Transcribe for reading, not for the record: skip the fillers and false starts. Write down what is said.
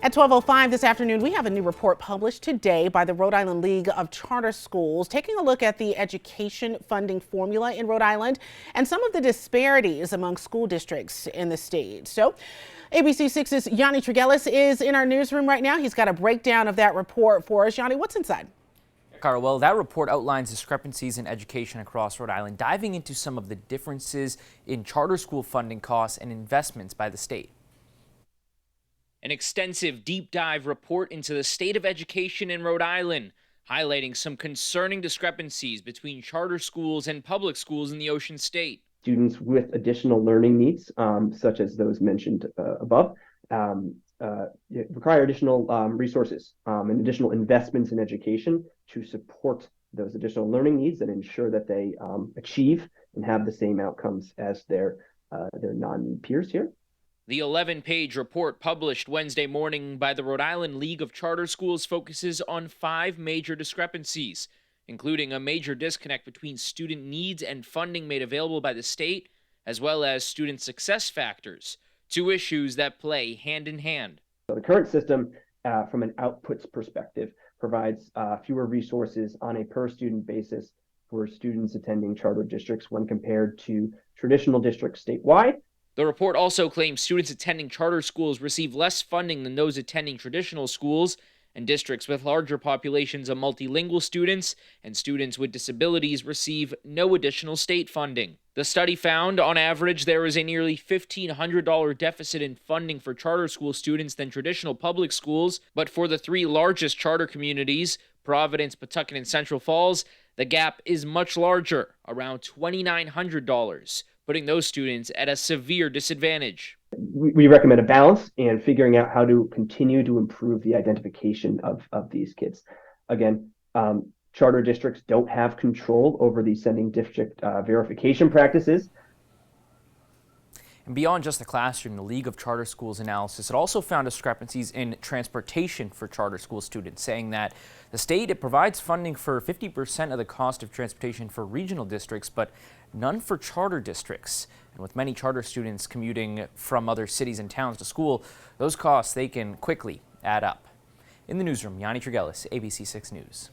At 12:05 this afternoon, we have a new report published today by the Rhode Island League of Charter Schools, taking a look at the education funding formula in Rhode Island and some of the disparities among school districts in the state. So ABC 6's Yanni Trigelis is in our newsroom right now. He's got a breakdown of that report for us. Yanni, what's inside? Cara, well, that report outlines discrepancies in education across Rhode Island, diving into some of the differences in charter school funding costs and investments by the state. An extensive deep dive report into the state of education in Rhode Island, highlighting some concerning discrepancies between charter schools and public schools in the Ocean State. Students with additional learning needs, such as those mentioned above, require additional resources and additional investments in education to support those additional learning needs and ensure that they achieve and have the same outcomes as their non-need peers here. The 11-page report published Wednesday morning by the Rhode Island League of Charter Schools focuses on 5 major discrepancies, including a major disconnect between student needs and funding made available by the state, as well as student success factors, 2 issues that play hand in hand. So the current system, from an outputs perspective, provides fewer resources on a per-student basis for students attending charter districts when compared to traditional districts statewide. The report also claims students attending charter schools receive less funding than those attending traditional schools, and districts with larger populations of multilingual students and students with disabilities receive no additional state funding. The study found, on average, there is a nearly $1,500 deficit in funding for charter school students than traditional public schools, but for the 3 largest charter communities, Providence, Pawtucket, and Central Falls, the gap is much larger, around $2,900, putting those students at a severe disadvantage. We recommend a balance and figuring out how to continue to improve the identification of these kids. Again, charter districts don't have control over the sending district verification practices. And beyond just the classroom, the League of Charter Schools analysis, it also found discrepancies in transportation for charter school students, saying that the state, it provides funding for 50% of the cost of transportation for regional districts, but none for charter districts. And with many charter students commuting from other cities and towns to school, those costs, they can quickly add up. In the newsroom, Yanni Trigelis, ABC 6 News.